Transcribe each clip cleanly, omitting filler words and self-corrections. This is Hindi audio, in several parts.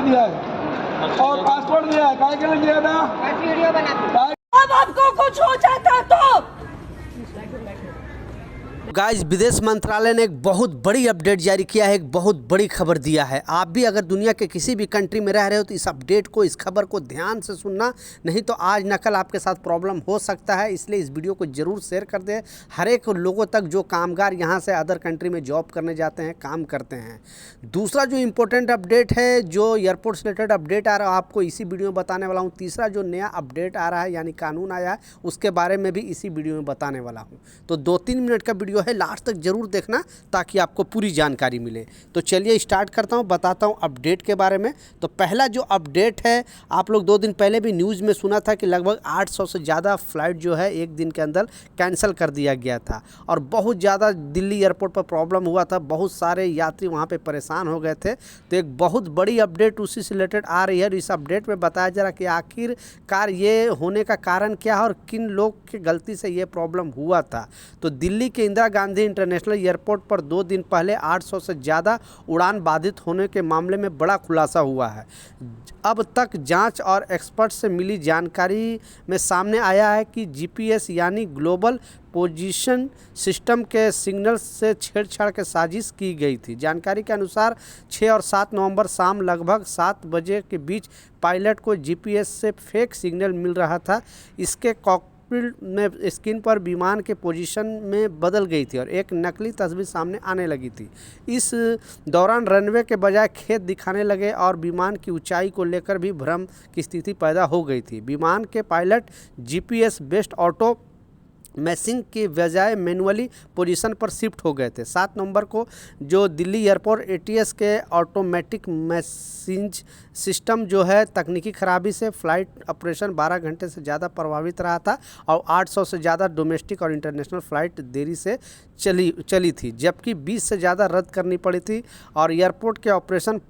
दिया है और पासपोर्ट दिया है। काय के लिए दिया था? वीडियो बना। अब आपको कुछ हो जाता तो गाइस, विदेश मंत्रालय ने एक बहुत बड़ी अपडेट जारी किया है, एक बहुत बड़ी खबर दिया है। आप भी अगर दुनिया के किसी भी कंट्री में रह रहे हो तो इस अपडेट को, इस खबर को ध्यान से सुनना, नहीं तो आज न कल आपके साथ प्रॉब्लम हो सकता है। इसलिए इस वीडियो को ज़रूर शेयर कर दें हर एक लोगों तक जो कामगार यहाँ से अदर कंट्री में जॉब करने जाते हैं, काम करते हैं। दूसरा जो इम्पोर्टेंट अपडेट है, जो एयरपोर्ट से रिलेटेड अपडेट आ रहा है, आपको इसी वीडियो में बताने वाला हूँ। तीसरा जो नया अपडेट आ रहा है यानी कानून आया है, उसके बारे में भी इसी वीडियो में बताने वाला हूँ। तो 2-3 मिनट का वीडियो है, लास्ट तक जरूर देखना ताकि आपको पूरी जानकारी मिले। तो चलिए स्टार्ट करता हूँ, बताता हूँ अपडेट के बारे में। तो पहला जो अपडेट है, आप लोग 2 दिन पहले भी न्यूज़ में सुना था कि लगभग 800 से ज़्यादा फ्लाइट जो है एक दिन के अंदर कैंसिल कर दिया गया था और बहुत ज़्यादा दिल्ली एयरपोर्ट पर प्रॉब्लम हुआ था, बहुत सारे यात्री वहाँ पे परेशान हो गए थे। तो एक बहुत बड़ी अपडेट उसी से रिलेटेड आ रही है। इस अपडेट में बताया जा रहा कि आखिरकार ये होने का कारण क्या है और किन लोग की गलती से ये प्रॉब्लम हुआ था। तो दिल्ली के इंदिरा गांधी इंटरनेशनल एयरपोर्ट पर 2 दिन पहले 800 से ज़्यादा उड़ान बाधित होने के मामले में बड़ा खुलासा हुआ है। अब तक जांच और एक्सपर्ट से मिली जानकारी में सामने आया है कि जीपीएस यानी ग्लोबल पोजीशन सिस्टम के सिग्नल से छेड़छाड़ के साजिश की गई थी। जानकारी के अनुसार 6 और 7 नवंबर शाम लगभग 7 बजे के बीच पायलट को जीपीएस से फेक सिग्नल मिल रहा था। इसके में स्क्रीन पर विमान के पोजीशन में बदल गई थी और एक नकली तस्वीर सामने आने लगी थी। इस दौरान रनवे के बजाय खेत दिखाने लगे और विमान की ऊंचाई को लेकर भी भ्रम की स्थिति पैदा हो गई थी। विमान के पायलट जीपीएस बेस्ड ऑटो मैसिंग की बजाय मैनुअली पोजीशन पर शिफ्ट हो गए थे। 7 नवंबर को जो दिल्ली एयरपोर्ट एटीएस के ऑटोमेटिक मैसेज सिस्टम जो है तकनीकी खराबी से फ़्लाइट ऑपरेशन 12 घंटे से ज़्यादा प्रभावित रहा था और 800 से ज़्यादा डोमेस्टिक और इंटरनेशनल फ़्लाइट देरी से चली थी, जबकि 20 से ज़्यादा रद्द करनी पड़ी थी और एयरपोर्ट के ऑपरेशन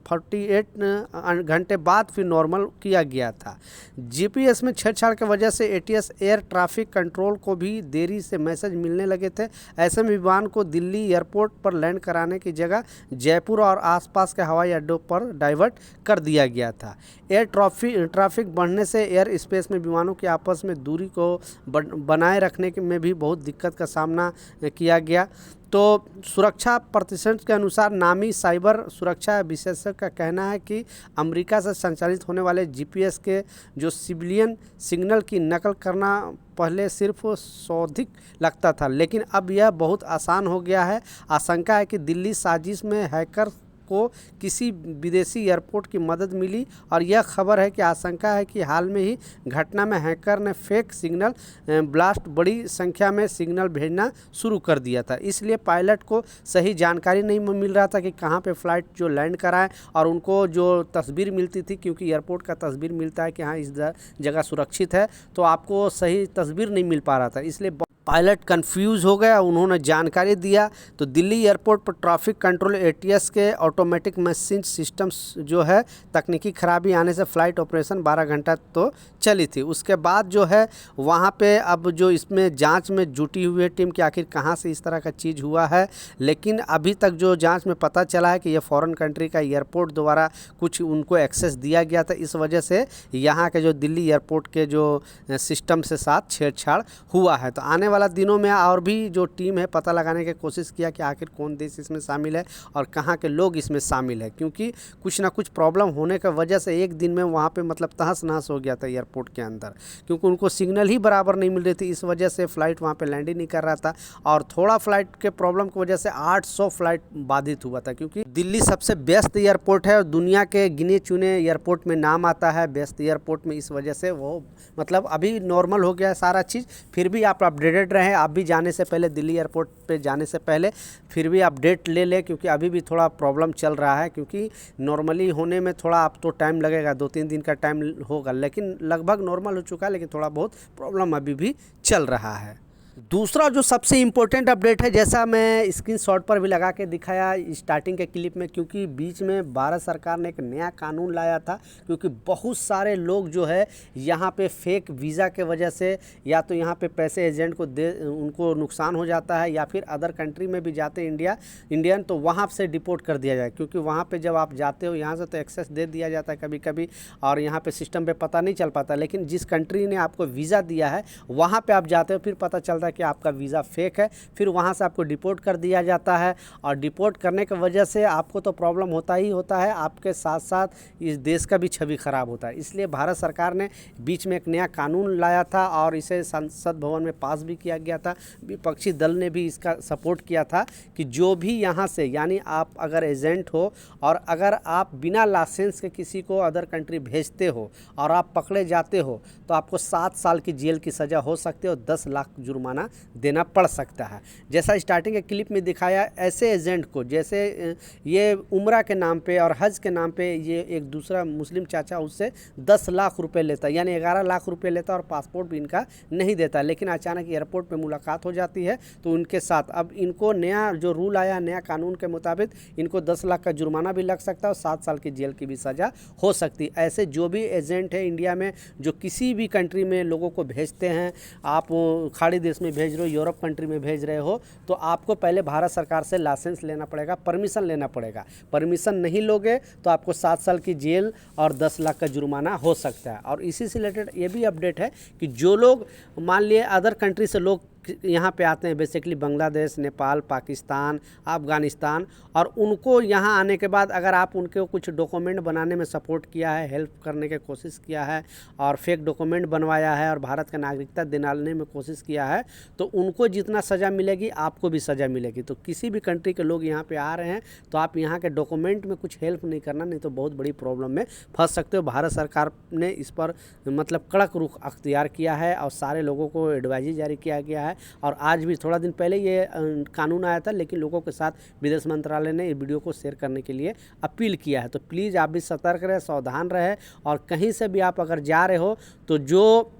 48 घंटे बाद फिर नॉर्मल किया गया था। जीपीएस में छेड़छाड़ की वजह से एटीएस एयर ट्रैफिक कंट्रोल को भी देरी से मैसेज मिलने लगे थे। ऐसे में विमान को दिल्ली एयरपोर्ट पर लैंड कराने की जगह जयपुर और आसपास के हवाई अड्डों पर डाइवर्ट कर दिया गया था। एयर ट्रैफिक बढ़ने से एयर स्पेस में विमानों की आपस में दूरी को बनाए रखने में भी बहुत दिक्कत का सामना किया गया। तो सुरक्षा प्रतिष्ठान के अनुसार नामी साइबर सुरक्षा विशेषज्ञ का कहना है कि अमेरिका से संचालित होने वाले जीपीएस के जो सिविलियन सिग्नल की नकल करना पहले सिर्फ सौधिक लगता था, लेकिन अब यह बहुत आसान हो गया है। आशंका है कि दिल्ली साजिश में हैकर को किसी विदेशी एयरपोर्ट की मदद मिली और यह खबर है कि आशंका है कि हाल में ही घटना में हैकर ने फेक सिग्नल ब्लास्ट बड़ी संख्या में सिग्नल भेजना शुरू कर दिया था। इसलिए पायलट को सही जानकारी नहीं मिल रहा था कि कहाँ पे फ़्लाइट जो लैंड कराएं और उनको जो तस्वीर मिलती थी, क्योंकि एयरपोर्ट का तस्वीर मिलता है कि हाँ इस जगह सुरक्षित है, तो आपको सही तस्वीर नहीं मिल पा रहा था। इसलिए पायलट कंफ्यूज हो गया, उन्होंने जानकारी दिया। तो दिल्ली एयरपोर्ट पर ट्रैफिक कंट्रोल एटीएस के ऑटोमेटिक मैसेज सिस्टम्स जो है तकनीकी खराबी आने से फ़्लाइट ऑपरेशन 12 घंटा तो चली थी। उसके बाद जो है वहाँ पे अब जो इसमें जांच में जुटी हुई है टीम कि आखिर कहाँ से इस तरह का चीज़ हुआ है, लेकिन अभी तक जो जांच में पता चला है कि ये फॉरेन कंट्री का एयरपोर्ट द्वारा कुछ उनको एक्सेस दिया गया था, इस वजह से यहाँ के जो दिल्ली एयरपोर्ट के जो सिस्टम से साथ छेड़छाड़ हुआ है। तो आने वाला दिनों में और भी जो टीम है पता लगाने की कोशिश किया कि आखिर कौन देश इसमें शामिल है और कहाँ के लोग इसमें शामिल है, क्योंकि कुछ ना कुछ प्रॉब्लम होने की वजह से एक दिन में वहाँ पे मतलब तहस नहस हो गया था एयरपोर्ट के अंदर, क्योंकि उनको सिग्नल ही बराबर नहीं मिल रही थी। इस वजह से फ़्लाइट वहाँ पे लैंड ही नहीं कर रहा था और थोड़ा फ्लाइट के प्रॉब्लम की वजह से 800 फ्लाइट बाधित हुआ था, क्योंकि दिल्ली सबसे व्यस्त एयरपोर्ट है और दुनिया के गिने चुने एयरपोर्ट में नाम आता है व्यस्त एयरपोर्ट में। इस वजह से वो मतलब अभी नॉर्मल हो गया है सारा चीज़। फिर भी आप अपडेटेड रहें, आप भी जाने से पहले दिल्ली एयरपोर्ट पे जाने से पहले फिर भी अपडेट ले लें, क्योंकि अभी भी थोड़ा प्रॉब्लम चल रहा है। क्योंकि नॉर्मली होने में थोड़ा आप तो टाइम लगेगा, 2-3 दिन का टाइम होगा, लेकिन लगभग नॉर्मल हो चुका है, लेकिन थोड़ा बहुत प्रॉब्लम अभी भी चल रहा है। दूसरा जो सबसे इम्पोर्टेंट अपडेट है, जैसा मैं स्क्रीनशॉट पर भी लगा के दिखाया स्टार्टिंग के क्लिप में, क्योंकि बीच में भारत सरकार ने एक नया कानून लाया था, क्योंकि बहुत सारे लोग जो है यहाँ पे फेक वीज़ा के वजह से या तो यहाँ पे पैसे एजेंट को दे उनको नुकसान हो जाता है, या फिर अदर कंट्री में भी जाते इंडियन तो वहाँ से डिपोर्ट कर दिया जाए, क्योंकि वहाँ पे जब आप जाते हो यहाँ से तो एक्सेस दे दिया जाता है कभी कभी, और यहाँ पे सिस्टम पे पता नहीं चल पाता। लेकिन जिस कंट्री ने आपको वीज़ा दिया है वहाँ पे आप जाते हो, फिर पता चलता है कि आपका वीज़ा फेक है, फिर वहाँ से आपको डिपोर्ट कर दिया जाता है, और डिपोर्ट करने की वजह से आपको तो प्रॉब्लम होता ही होता है, आपके साथ साथ इस देश का भी छवि खराब होता है। इसलिए भारत सरकार ने बीच में एक नया कानून लाया था और इसे संसद भवन में पास भी किया गया था। विपक्षी दल ने भी इसका सपोर्ट किया था कि जो भी यहाँ से, यानी आप अगर एजेंट हो और अगर आप बिना लाइसेंस के किसी को अदर कंट्री भेजते हो और आप पकड़े जाते हो तो आपको 7 साल की जेल की सज़ा हो सकती है और 10 लाख जुर्माना देना पड़ सकता है। जैसा स्टार्टिंग के क्लिप में दिखाया, ऐसे एजेंट को, जैसे ये उम्रा के नाम पे और हज के नाम पे ये एक दूसरा मुस्लिम चाचा उससे 10 लाख रुपए लेता है, यानी 11 लाख रुपए लेता है, और पासपोर्ट भी इनका नहीं देता। लेकिन अचानक एयरपोर्ट पे मुलाकात हो जाती है तो उनके साथ अब इनको नया जो रूल आया, नया कानून के मुताबिक इनको 10 लाख का जुर्माना भी लग सकता है और 7 साल की जेल की भी सज़ा हो सकती है। ऐसे जो भी एजेंट है इंडिया में जो किसी भी कंट्री में लोगों को भेजते हैं, आप खाड़ी देश में भेज रहे हो, यूरोप कंट्री में भेज रहे हो, तो आपको पहले भारत सरकार से लाइसेंस लेना पड़ेगा, परमिशन लेना पड़ेगा। परमिशन नहीं लोगे तो आपको 7 साल की जेल और 10 लाख का जुर्माना हो सकता है। और इसी से रिलेटेड ये भी अपडेट है कि जो लोग मान लिए अदर कंट्री से लोग यहाँ पे आते हैं, बेसिकली बांग्लादेश, नेपाल, पाकिस्तान, अफ़गानिस्तान, और उनको यहाँ आने के बाद अगर आप उनके कुछ डॉक्यूमेंट बनाने में सपोर्ट किया है, हेल्प करने की कोशिश किया है और फेक डॉक्यूमेंट बनवाया है और भारत का नागरिकता दिलाने में कोशिश किया है, तो उनको जितना सज़ा मिलेगी आपको भी सज़ा मिलेगी। तो किसी भी कंट्री के लोग यहाँ पे आ रहे हैं तो आप यहाँ के डॉक्यूमेंट में कुछ हेल्प नहीं करना, नहीं तो बहुत बड़ी प्रॉब्लम में फंस सकते हो। भारत सरकार ने इस पर मतलब कड़क रुख अख्तियार किया है और सारे लोगों को एडवाइजरी जारी किया गया है। और आज भी थोड़ा दिन पहले ये कानून आया था, लेकिन लोगों के साथ विदेश मंत्रालय ने इस वीडियो को शेयर करने के लिए अपील किया है। तो प्लीज़ आप भी सतर्क रहे, सावधान रहे, और कहीं से भी आप अगर जा रहे हो तो जो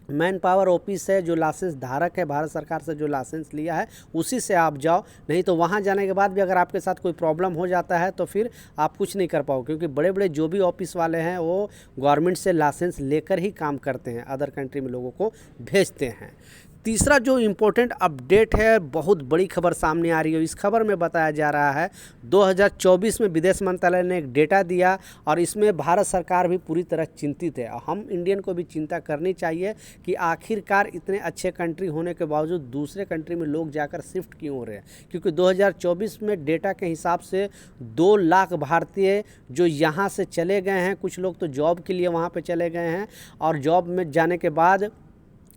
मैन पावर ऑफिस है, जो लाइसेंस धारक है, भारत सरकार से जो लाइसेंस लिया है उसी से आप जाओ, नहीं तो वहाँ जाने के बाद भी अगर आपके साथ कोई प्रॉब्लम हो जाता है तो फिर आप कुछ नहीं कर पाओ, क्योंकि बड़े बड़े जो भी ऑफिस वाले हैं वो गवर्नमेंट से लाइसेंस लेकर ही काम करते हैं, अदर कंट्री में लोगों को भेजते हैं। तीसरा जो इम्पोर्टेंट अपडेट है, बहुत बड़ी खबर सामने आ रही है। इस खबर में बताया जा रहा है 2024 में विदेश मंत्रालय ने एक डेटा दिया और इसमें भारत सरकार भी पूरी तरह चिंतित है। हम इंडियन को भी चिंता करनी चाहिए कि आखिरकार इतने अच्छे कंट्री होने के बावजूद दूसरे कंट्री में लोग जाकर शिफ्ट क्यों हो रहे हैं, क्योंकि 2024 में डेटा के हिसाब से 2 लाख भारतीय जो यहाँ से चले गए हैं, कुछ लोग तो जॉब के लिए वहाँ पर चले गए हैं, और जॉब में जाने के बाद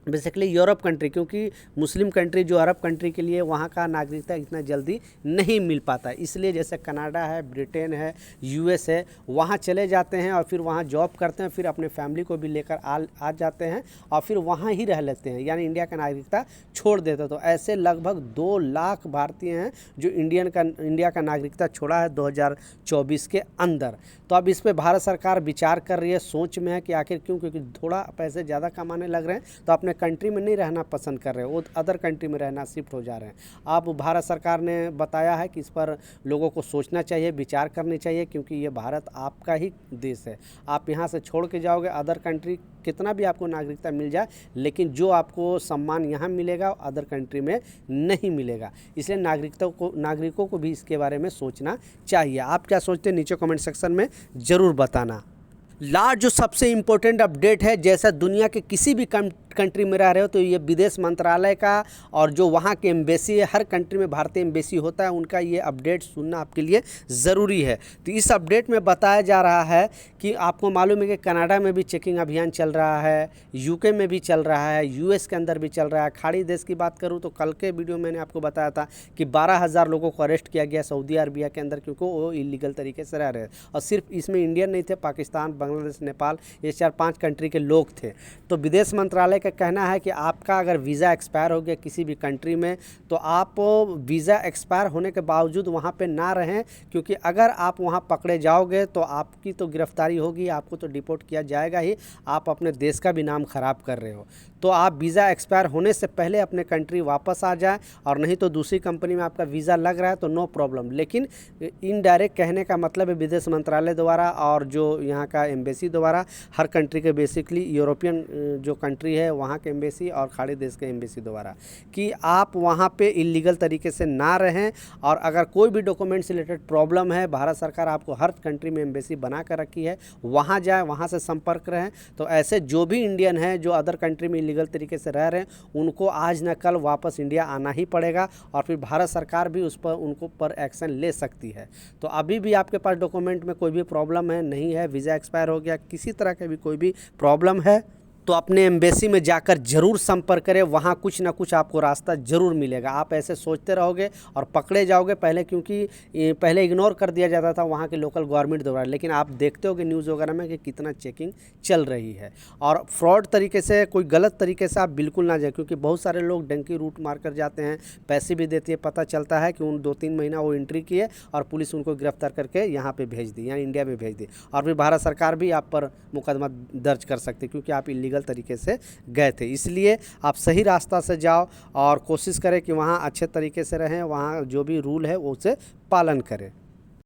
बेसिकली यूरोप कंट्री, क्योंकि मुस्लिम कंट्री जो अरब कंट्री के लिए वहाँ का नागरिकता इतना जल्दी नहीं मिल पाता, इसलिए जैसे कनाडा है, ब्रिटेन है, यूएस है, वहाँ चले जाते हैं और फिर वहाँ जॉब करते हैं, फिर अपने फैमिली को भी लेकर आ जाते हैं और फिर वहाँ ही रह लेते हैं, यानी इंडिया का नागरिकता छोड़ देते हैं। तो ऐसे लगभग 2 लाख भारतीय हैं जो इंडिया का नागरिकता छोड़ा है 2024 के अंदर। तो अब इस पर भारत सरकार विचार कर रही है, सोच में है कि आखिर क्यों, क्योंकि थोड़ा पैसे ज़्यादा कमाने लग रहे हैं तो अपने कंट्री में नहीं रहना पसंद कर रहे, वो अदर कंट्री में रहना शिफ्ट हो जा रहे हैं। अब भारत सरकार ने बताया है कि इस पर लोगों को सोचना चाहिए, विचार करनी चाहिए, क्योंकि ये भारत आपका ही देश है। आप यहाँ से छोड़ के जाओगे अदर कंट्री, कितना भी आपको नागरिकता मिल जाए, लेकिन जो आपको सम्मान यहाँ मिलेगा अदर कंट्री में नहीं मिलेगा। इसलिए नागरिकों को भी इसके बारे में सोचना चाहिए। आप क्या सोचते हैं नीचे कमेंट सेक्शन में ज़रूर बताना। लास्ट जो सबसे इम्पोर्टेंट अपडेट है, जैसा दुनिया के किसी भी कंट्री में रह रहे हो तो ये विदेश मंत्रालय का और जो वहाँ के एम्बेसी है, हर कंट्री में भारतीय एम्बेसी होता है, उनका ये अपडेट सुनना आपके लिए ज़रूरी है। तो इस अपडेट में बताया जा रहा है कि आपको मालूम है कि कनाडा में भी चेकिंग अभियान चल रहा है, यूके में भी चल रहा है, यूएस के अंदर भी चल रहा है। खाड़ी देश की बात करूँ तो कल के वीडियो मैंने आपको बताया था कि 12,000 लोगों को अरेस्ट किया गया सऊदी अरबिया के अंदर, क्योंकि वो इलीगल तरीके से रह रहे हैं। और सिर्फ इसमें इंडियन नहीं थे, पाकिस्तान, बांग्लादेश, नेपाल, ये 4-5 कंट्री के लोग थे। तो विदेश मंत्रालय का कहना है कि आपका अगर वीज़ा एक्सपायर हो गया किसी भी कंट्री में तो आप वीज़ा एक्सपायर होने के बावजूद वहाँ पे ना रहें, क्योंकि अगर आप वहाँ पकड़े जाओगे तो आपकी तो गिरफ्तारी होगी, आपको तो डिपोर्ट किया जाएगा ही, आप अपने देश का भी नाम ख़राब कर रहे हो। तो आप वीज़ा एक्सपायर होने से पहले अपने कंट्री वापस आ जाएं, और नहीं तो दूसरी कंपनी में आपका वीज़ा लग रहा है तो नो प्रॉब्लम। लेकिन इनडायरेक्ट कहने का मतलब है विदेश मंत्रालय द्वारा और जो यहाँ का एम्बेसी द्वारा, हर कंट्री के बेसिकली यूरोपियन जो कंट्री है वहाँ के एम्बेसी और खाड़ी देश के एम्बेसी द्वारा, कि आप वहाँ पे इलीगल तरीके से ना रहें। और अगर कोई भी डॉक्यूमेंट से रिलेटेड प्रॉब्लम है, भारत सरकार आपको हर कंट्री में एम्बेसी बना कर रखी है, वहाँ जाए, वहाँ से संपर्क रहें। तो ऐसे जो भी इंडियन हैं जो अदर कंट्री में इलीगल तरीके से रह रहे हैं उनको आज न कल वापस इंडिया आना ही पड़ेगा, और फिर भारत सरकार भी उस पर उनको पर एक्शन ले सकती है। तो अभी भी आपके पास डॉक्यूमेंट में कोई भी प्रॉब्लम है, नहीं है, वीज़ा एक्सपायर हो गया, किसी तरह का भी कोई भी प्रॉब्लम है, तो अपने एम्बेसी में जाकर ज़रूर संपर्क करें, वहाँ कुछ ना कुछ आपको रास्ता ज़रूर मिलेगा। आप ऐसे सोचते रहोगे और पकड़े जाओगे पहले, क्योंकि पहले इग्नोर कर दिया जाता था वहाँ के लोकल गवर्नमेंट द्वारा, लेकिन आप देखते होगे न्यूज़ वगैरह में कि कितना चेकिंग चल रही है। और फ्रॉड तरीके से, कोई गलत तरीके से आप बिल्कुल ना जाए, क्योंकि बहुत सारे लोग डंकी रूट मार कर जाते हैं, पैसे भी देती है, पता चलता है कि उन 2-3 महीना वो एंट्री किए और पुलिस उनको गिरफ्तार करके यहाँ पे भेज दी, यहाँ इंडिया में भेज दी, और फिर भारत सरकार भी आप पर मुकदमा दर्ज कर सकती है, क्योंकि आप इलीगल तरीके से गए थे। इसलिए आप सही रास्ता से जाओ और कोशिश करें कि वहाँ अच्छे तरीके से रहें, वहाँ जो भी रूल है वो उसे पालन करें।